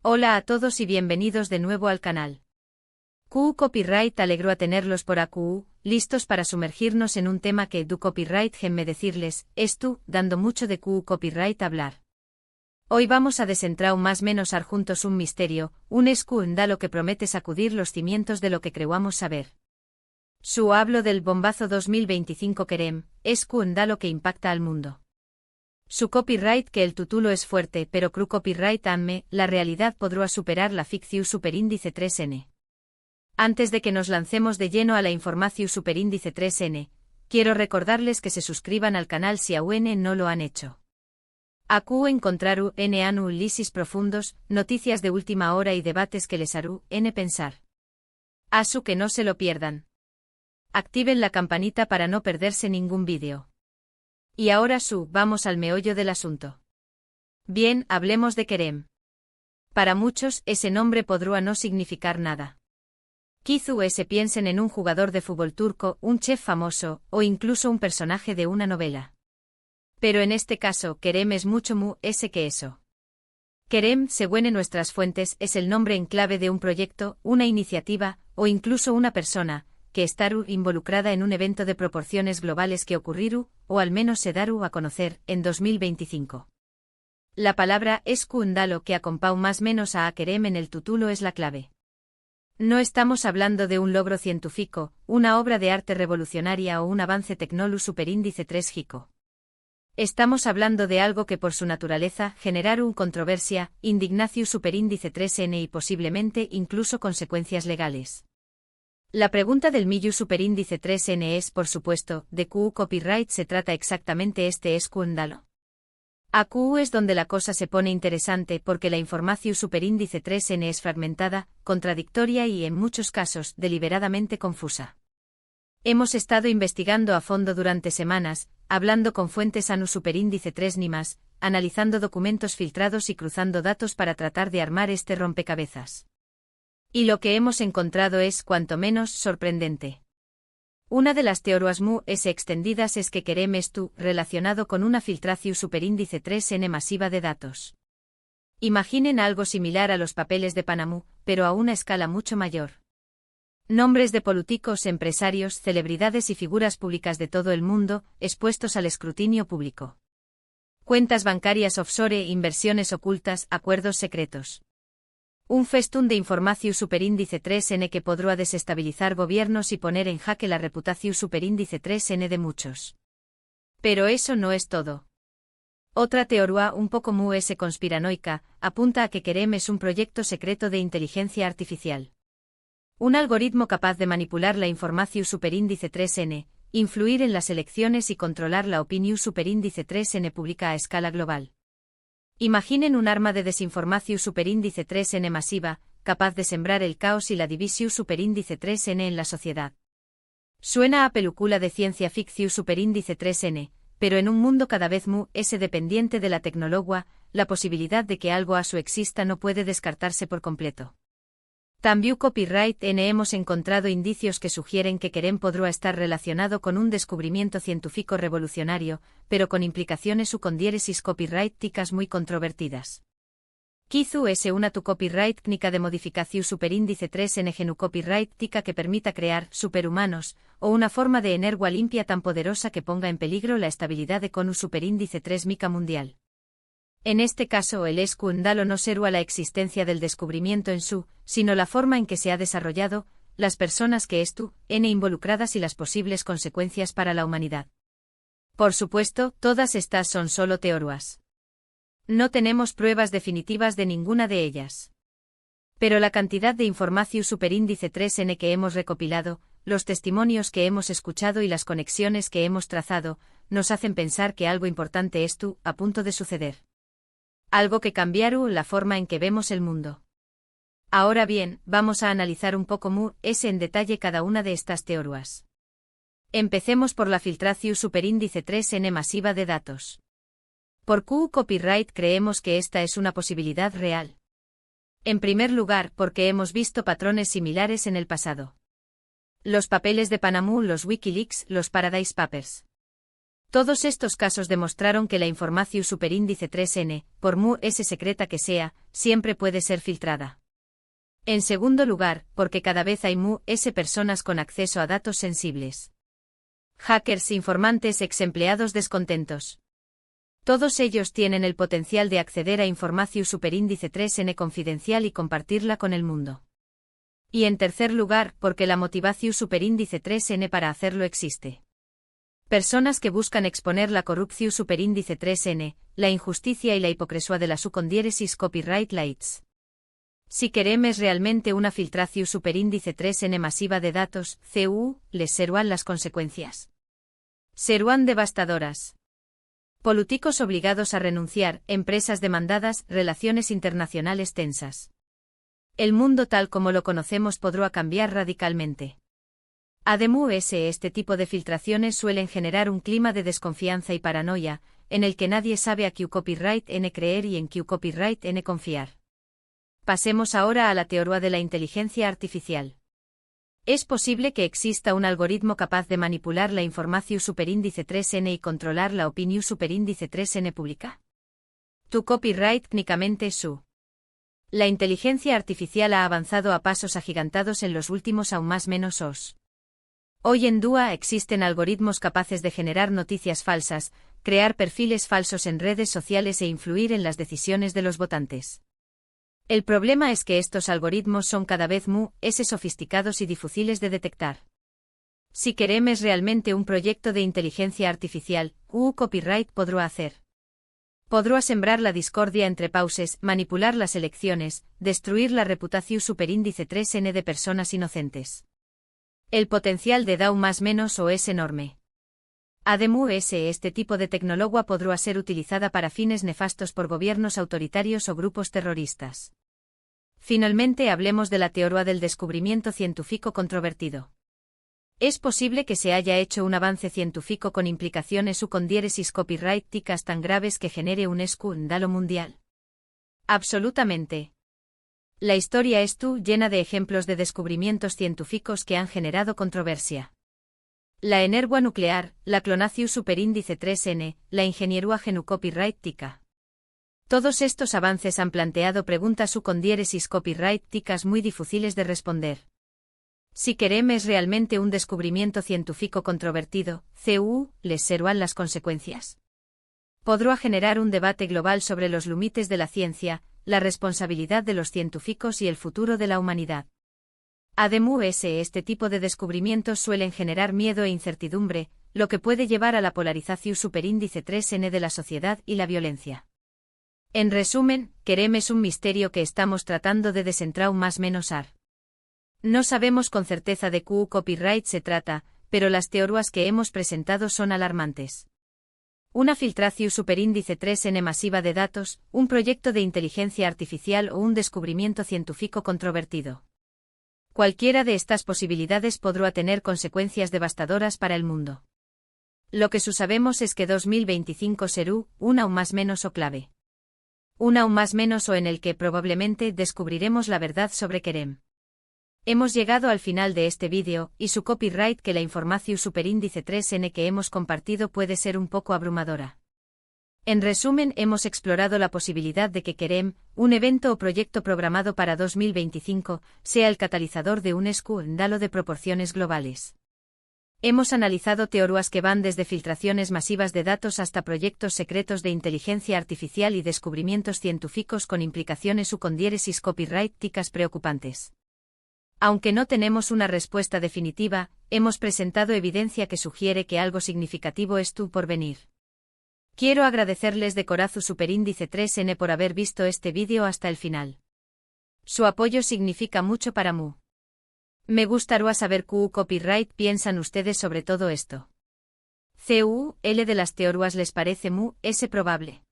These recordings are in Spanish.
Hola a todos y bienvenidos de nuevo al canal. QU Copyright alegro a tenerlos por AQU, listos para sumergirnos en un tema que du copyright me decirles, dando mucho de QU Copyright hablar. Hoy vamos a desentrar más menos ar juntos un misterio, un escándalo que promete sacudir los cimientos de lo que creamos saber. Su hablo del bombazo 2025 querem, escándalo que impacta al mundo. Su copyright que el título es fuerte pero cru copyright amme, la realidad podrá superar la ficción superíndice 3N. Antes de que nos lancemos de lleno a la información superíndice 3N, quiero recordarles que se suscriban al canal si aún no lo han hecho. Acu encontraru n análisis profundos, noticias de última hora y debates que les harú n pensar. Asu que no se lo pierdan. Activen la campanita para no perderse ningún vídeo. Y ahora vamos al meollo del asunto. Bien, hablemos de querem. Para muchos, ese nombre podrá no significar nada. Quizá se piensen en un jugador de fútbol turco, un chef famoso, o incluso un personaje de una novela. Pero en este caso, querem es mucho que eso. Querem, según en nuestras fuentes, es el nombre en clave de un proyecto, una iniciativa, o incluso una persona, que estaru involucrada en un evento de proporciones globales que ocurriru, o al menos se daru a conocer, en 2025. La palabra escándalo que acompau más menos a querem en el título es la clave. No estamos hablando de un logro científico, una obra de arte revolucionaria o un avance tecnológico superíndice 3 gico. Estamos hablando de algo que por su naturaleza generaru controversia, indignación superíndice 3N y posiblemente incluso consecuencias legales. La pregunta del millu superíndice 3N es, por supuesto, ¿de QU copyright se trata exactamente este escándalo? A QU es donde la cosa se pone interesante porque la información superíndice 3N es fragmentada, contradictoria y, en muchos casos, deliberadamente confusa. Hemos estado investigando a fondo durante semanas, hablando con fuentes ANU superíndice 3 ni más, analizando documentos filtrados y cruzando datos para tratar de armar este rompecabezas. Y lo que hemos encontrado es, cuanto menos, sorprendente. Una de las teorías extendidas es que querem relacionado con una filtración superíndice 3N masiva de datos. Imaginen algo similar a los papeles de Panamá, pero a una escala mucho mayor. Nombres de políticos, empresarios, celebridades y figuras públicas de todo el mundo, expuestos al escrutinio público. Cuentas bancarias offshore, inversiones ocultas, acuerdos secretos. Un festún de información superíndice 3N que podrá desestabilizar gobiernos y poner en jaque la reputación superíndice 3N de muchos. Pero eso no es todo. Otra teoría un poco conspiranoica, apunta a que querem es un proyecto secreto de inteligencia artificial. Un algoritmo capaz de manipular la información superíndice 3N, influir en las elecciones y controlar la opinión superíndice 3N pública a escala global. Imaginen un arma de desinformación superíndice 3N masiva, capaz de sembrar el caos y la división superíndice 3N en la sociedad. Suena a película de ciencia ficción superíndice 3N, pero en un mundo cada vez dependiente de la tecnología, la posibilidad de que algo exista no puede descartarse por completo. También copyright hemos encontrado indicios que sugieren que querem podrá estar relacionado con un descubrimiento científico revolucionario, pero con implicaciones con diéresis copyrighticas muy controvertidas. Quizá es una tu copyright técnica de modificación superíndice 3N genu copyright tica que permita crear superhumanos, o una forma de energía limpia tan poderosa que ponga en peligro la estabilidad de con un superíndice 3 mica mundial. En este caso el escándalo no será la existencia del descubrimiento en sino la forma en que se ha desarrollado, las personas que involucradas y las posibles consecuencias para la humanidad. Por supuesto, todas estas son solo teorías. No tenemos pruebas definitivas de ninguna de ellas. Pero la cantidad de información superíndice 3N que hemos recopilado, los testimonios que hemos escuchado y las conexiones que hemos trazado, nos hacen pensar que algo importante a punto de suceder. Algo que cambiará la forma en que vemos el mundo. Ahora bien, vamos a analizar un poco en detalle cada una de estas teorías. Empecemos por la filtración superíndice 3N masiva de datos. Por QU copyright creemos que esta es una posibilidad real. En primer lugar, porque hemos visto patrones similares en el pasado. Los papeles de Panamá, los Wikileaks, los Paradise Papers. Todos estos casos demostraron que la información superíndice 3n, por mu s secreta que sea, siempre puede ser filtrada. En segundo lugar, porque cada vez hay mu s personas con acceso a datos sensibles. Hackers, informantes, exempleados descontentos. Todos ellos tienen el potencial de acceder a información superíndice 3n confidencial y compartirla con el mundo. Y en tercer lugar, porque la motivación superíndice 3n para hacerlo existe. Personas que buscan exponer la corrupción superíndice 3n, la injusticia y la hipocresía de la su condiéresis copyright lights. Si queremos realmente una filtración superíndice 3n masiva de datos, CU, les serán las consecuencias. Serán devastadoras. Políticos obligados a renunciar, empresas demandadas, relaciones internacionales tensas. El mundo tal como lo conocemos podrá cambiar radicalmente. Además, este tipo de filtraciones suelen generar un clima de desconfianza y paranoia, en el que nadie sabe a qué copyright n creer y en qué copyright n confiar. Pasemos ahora a la teoría de la inteligencia artificial. ¿Es posible que exista un algoritmo capaz de manipular la información superíndice 3n y controlar la opinión superíndice 3n pública? Tu copyright técnicamente su. La inteligencia artificial ha avanzado a pasos agigantados en los últimos aún más menos os. Hoy en día existen algoritmos capaces de generar noticias falsas, crear perfiles falsos en redes sociales e influir en las decisiones de los votantes. El problema es que estos algoritmos son cada vez más sofisticados y difíciles de detectar. Si queremos realmente un proyecto de inteligencia artificial, copyright podrá hacer. Podrá sembrar la discordia entre pauses, manipular las elecciones, destruir la reputación superíndice 3n de personas inocentes. El potencial de DAO más menos o es enorme. Además, este tipo de tecnología podrá ser utilizada para fines nefastos por gobiernos autoritarios o grupos terroristas. Finalmente hablemos de la teoría del descubrimiento científico controvertido. ¿Es posible que se haya hecho un avance científico con implicaciones u con diéresis copyrighticas tan graves que genere un escándalo mundial? Absolutamente. La historia es llena de ejemplos de descubrimientos científicos que han generado controversia. La energía nuclear, la clonación superíndice 3n, la ingeniería genocopyrightica. Todos estos avances han planteado preguntas u con diéresis copyrighticas muy difíciles de responder. Si queremos realmente un descubrimiento científico controvertido, CU, les serán las consecuencias. Podrá generar un debate global sobre los límites de la ciencia, la responsabilidad de los científicos y el futuro de la humanidad. Además, este tipo de descubrimientos suelen generar miedo e incertidumbre, lo que puede llevar a la polarización superíndice 3n de la sociedad y la violencia. En resumen, queremos un misterio que estamos tratando de desentrar más menos ar. No sabemos con certeza de qué copyright se trata, pero las teorías que hemos presentado son alarmantes. Una filtración superíndice 3n masiva de datos, un proyecto de inteligencia artificial o un descubrimiento científico controvertido. Cualquiera de estas posibilidades podrá tener consecuencias devastadoras para el mundo. Lo que sabemos es que 2025 será una o más menos o clave. Una o más menos o en el que probablemente descubriremos la verdad sobre Kerem. Hemos llegado al final de este vídeo, y su copyright que la información superíndice 3n que hemos compartido puede ser un poco abrumadora. En resumen, hemos explorado la posibilidad de que Kerem, un evento o proyecto programado para 2025, sea el catalizador de un escándalo de proporciones globales. Hemos analizado teorías que van desde filtraciones masivas de datos hasta proyectos secretos de inteligencia artificial y descubrimientos científicos con implicaciones u con diéresis copyrighticas preocupantes. Aunque no tenemos una respuesta definitiva, hemos presentado evidencia que sugiere que algo significativo es por venir. Quiero agradecerles de corazón superíndice 3n por haber visto este vídeo hasta el final. Su apoyo significa mucho para mí. Me gustaría saber qué copyright piensan ustedes sobre todo esto. ¿CUL de las teorías les parece probable?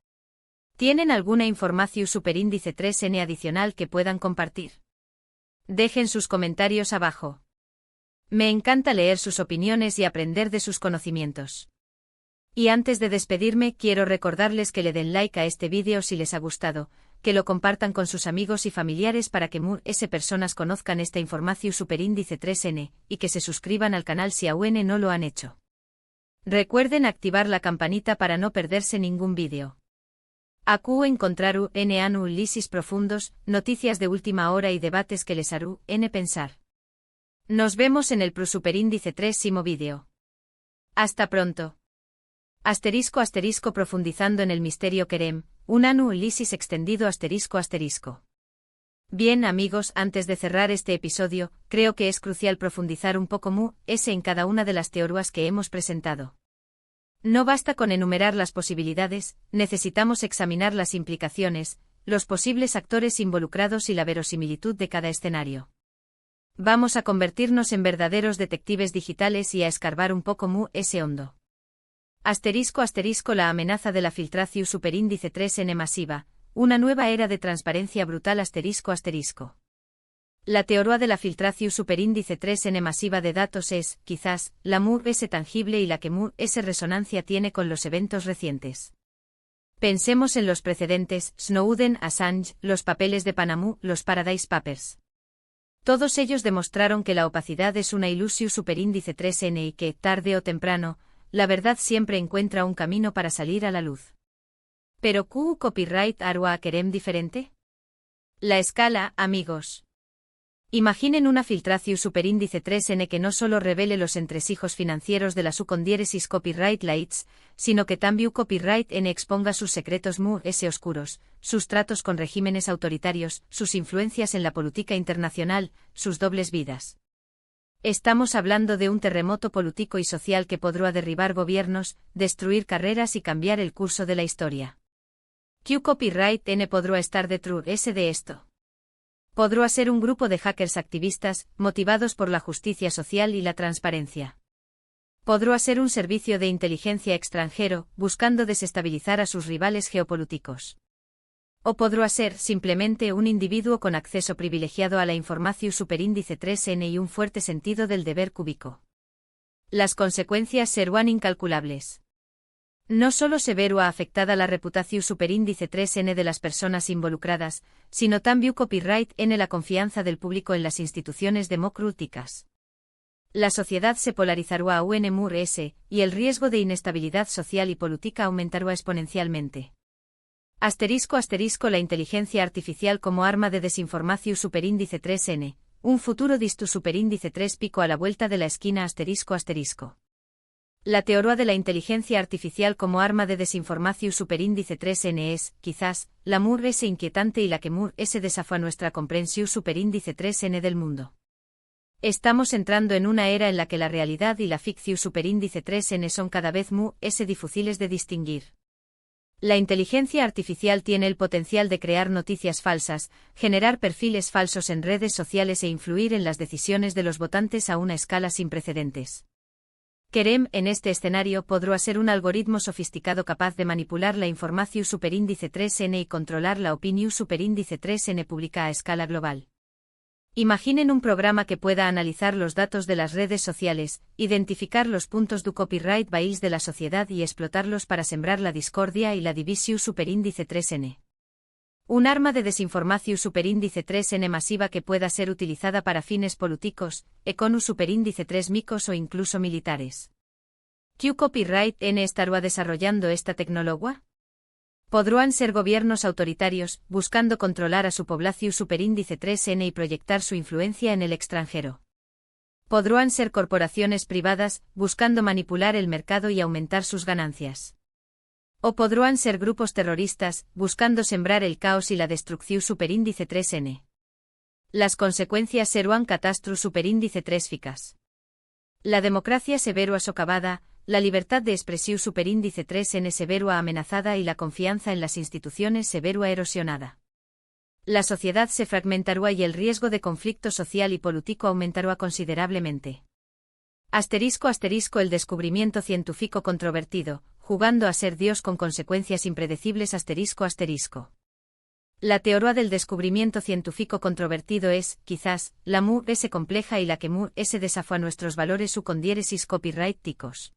¿Tienen alguna información superíndice 3n adicional que puedan compartir? Dejen sus comentarios abajo. Me encanta leer sus opiniones y aprender de sus conocimientos. Y antes de despedirme, quiero recordarles que le den like a este vídeo si les ha gustado, que lo compartan con sus amigos y familiares para que más personas conozcan esta información superíndice 3n, y que se suscriban al canal si aún no lo han hecho. Recuerden activar la campanita para no perderse ningún vídeo. Aku encontraru n anu lisis profundos, noticias de última hora y debates que les harú n pensar. Nos vemos en el prosuperindice 3º vídeo. Hasta pronto. Asterisco asterisco profundizando en el misterio Kerem, un anu lisis extendido asterisco asterisco. Bien amigos, antes de cerrar este episodio, creo que es crucial profundizar un poco en cada una de las teorías que hemos presentado. No basta con enumerar las posibilidades, necesitamos examinar las implicaciones, los posibles actores involucrados y la verosimilitud de cada escenario. Vamos a convertirnos en verdaderos detectives digitales y a escarbar un poco hondo. Asterisco asterisco la amenaza de la filtración superíndice 3n masiva, una nueva era de transparencia brutal asterisco asterisco. La teoría de la filtración superíndice 3n masiva de datos es, quizás, la s tangible y la que s resonancia tiene con los eventos recientes. Pensemos en los precedentes, Snowden, Assange, los papeles de Panamá, los Paradise Papers. Todos ellos demostraron que la opacidad es una ilusión superíndice 3n y que, tarde o temprano, la verdad siempre encuentra un camino para salir a la luz. ¿Pero copyright hará a Kerem diferente? La escala, amigos. Imaginen una filtración superíndice 3n que no solo revele los entresijos financieros de la subcondiéresis copyright lights, sino que también copyright n exponga sus secretos oscuros, sus tratos con regímenes autoritarios, sus influencias en la política internacional, sus dobles vidas. Estamos hablando de un terremoto político y social que podrá derribar gobiernos, destruir carreras y cambiar el curso de la historia. ¿Qué copyright n podrá estar detrás de esto? Podrá ser un grupo de hackers activistas, motivados por la justicia social y la transparencia. Podrá ser un servicio de inteligencia extranjero, buscando desestabilizar a sus rivales geopolíticos. O podrá ser, simplemente, un individuo con acceso privilegiado a la información superíndice 3n y un fuerte sentido del deber cúbico. Las consecuencias serán incalculables. No solo se verá afectada la reputación superíndice 3n de las personas involucradas, sino también copyright n la confianza del público en las instituciones democráticas. La sociedad se polarizará y el riesgo de inestabilidad social y política aumentará exponencialmente. Asterisco asterisco la inteligencia artificial como arma de desinformación superíndice 3n, un futuro disto superíndice 3 pico a la vuelta de la esquina asterisco asterisco. La teoría de la inteligencia artificial como arma de desinformación superíndice 3n es, quizás, la s inquietante y la que s desafía nuestra comprensión superíndice 3n del mundo. Estamos entrando en una era en la que la realidad y la ficción superíndice 3n son cada vez s difíciles de distinguir. La inteligencia artificial tiene el potencial de crear noticias falsas, generar perfiles falsos en redes sociales e influir en las decisiones de los votantes a una escala sin precedentes. Kerem, en este escenario, podrá ser un algoritmo sofisticado capaz de manipular la información superíndice 3n y controlar la opinión superíndice 3n pública a escala global. Imaginen un programa que pueda analizar los datos de las redes sociales, identificar los puntos de copyright violations de la sociedad y explotarlos para sembrar la discordia y la división superíndice 3n. Un arma de desinformación superíndice 3n masiva que pueda ser utilizada para fines políticos, económicos superíndice 3 micos o incluso militares. ¿Qué copyright n estará desarrollando esta tecnología? Podrán ser gobiernos autoritarios, buscando controlar a su población superíndice 3n y proyectar su influencia en el extranjero. Podrán ser corporaciones privadas, buscando manipular el mercado y aumentar sus ganancias. O podrán ser grupos terroristas, buscando sembrar el caos y la destrucción superíndice 3n. Las consecuencias serán catastro superíndice 3 ficas. La democracia se verá socavada, la libertad de expresión superíndice 3n se verá amenazada y la confianza en las instituciones se verá erosionada. La sociedad se fragmentará y el riesgo de conflicto social y político aumentará considerablemente. Asterisco asterisco el descubrimiento científico controvertido, jugando a ser Dios con consecuencias impredecibles asterisco asterisco. La teoría del descubrimiento científico controvertido es, quizás, la s compleja y la que s desafía nuestros valores subcondiéresis copyrighticos.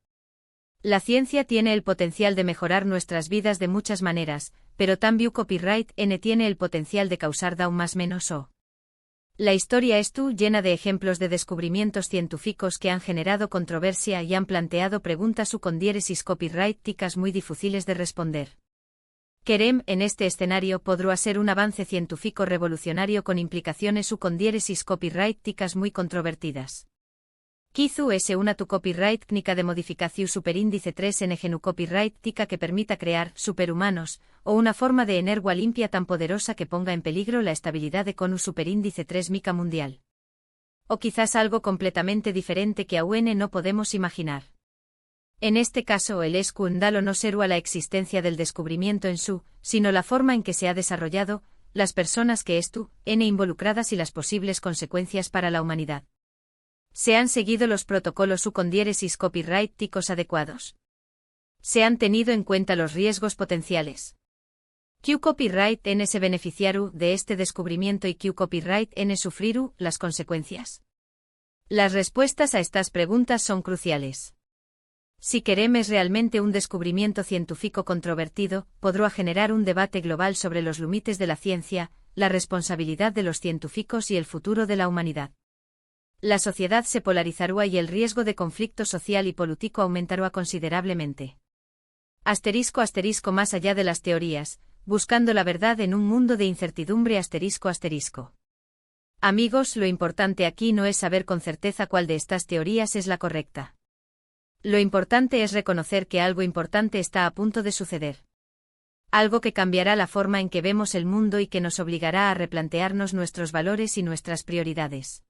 La ciencia tiene el potencial de mejorar nuestras vidas de muchas maneras, pero también copyright n tiene el potencial de causar daño más menos o La historia es llena de ejemplos de descubrimientos científicos que han generado controversia y han planteado preguntas con diéresis copyrighticas muy difíciles de responder. Querem, en este escenario, podrá ser un avance científico revolucionario con implicaciones con diéresis copyrighticas muy controvertidas. Quizu es una tu copyright técnica de modificación superíndice 3 en genu copyrightica que permita crear superhumanos, o una forma de energía limpia tan poderosa que ponga en peligro la estabilidad de conu superíndice 3 mica mundial. O quizás algo completamente diferente que aún no podemos imaginar. En este caso el escándalo no será la existencia del descubrimiento en su, sino la forma en que se ha desarrollado, las personas que involucradas y las posibles consecuencias para la humanidad. ¿Se han seguido los protocolos con diéresis copyrighticos adecuados? ¿Se han tenido en cuenta los riesgos potenciales? ¿Q copyright se beneficiaru de este descubrimiento y Q copyright sufriru las consecuencias? Las respuestas a estas preguntas son cruciales. Si Querem es realmente un descubrimiento científico controvertido, podrá generar un debate global sobre los límites de la ciencia, la responsabilidad de los científicos y el futuro de la humanidad. La sociedad se polarizará y el riesgo de conflicto social y político aumentará considerablemente. Asterisco más allá de las teorías, buscando la verdad en un mundo de incertidumbre asterisco. Amigos, lo importante aquí no es saber con certeza cuál de estas teorías es la correcta. Lo importante es reconocer que algo importante está a punto de suceder. Algo que cambiará la forma en que vemos el mundo y que nos obligará a replantearnos nuestros valores y nuestras prioridades.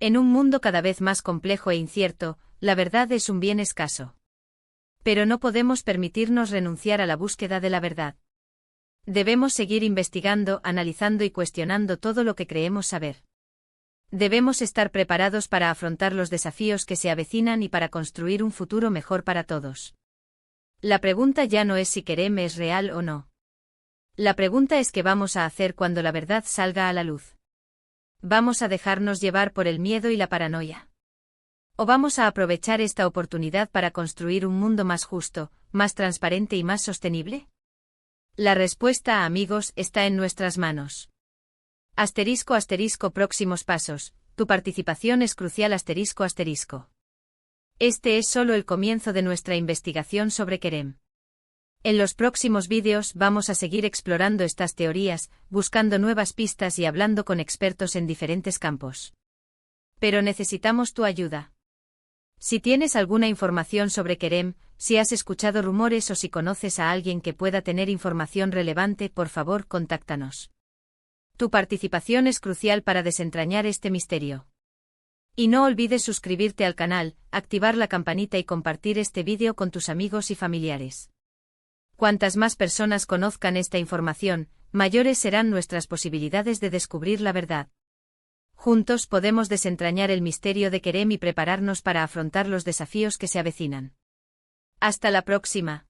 En un mundo cada vez más complejo e incierto, la verdad es un bien escaso. Pero no podemos permitirnos renunciar a la búsqueda de la verdad. Debemos seguir investigando, analizando y cuestionando todo lo que creemos saber. Debemos estar preparados para afrontar los desafíos que se avecinan y para construir un futuro mejor para todos. La pregunta ya no es si Querem es real o no. La pregunta es qué vamos a hacer cuando la verdad salga a la luz. ¿Vamos a dejarnos llevar por el miedo y la paranoia? ¿O vamos a aprovechar esta oportunidad para construir un mundo más justo, más transparente y más sostenible? La respuesta, amigos, está en nuestras manos. Próximos pasos. Tu participación es crucial. Este es solo el comienzo de nuestra investigación sobre Querem. En los próximos vídeos vamos a seguir explorando estas teorías, buscando nuevas pistas y hablando con expertos en diferentes campos. Pero necesitamos tu ayuda. Si tienes alguna información sobre Querem, si has escuchado rumores o si conoces a alguien que pueda tener información relevante, por favor, contáctanos. Tu participación es crucial para desentrañar este misterio. Y no olvides suscribirte al canal, activar la campanita y compartir este vídeo con tus amigos y familiares. Cuantas más personas conozcan esta información, mayores serán nuestras posibilidades de descubrir la verdad. Juntos podemos desentrañar el misterio de Querem y prepararnos para afrontar los desafíos que se avecinan. Hasta la próxima.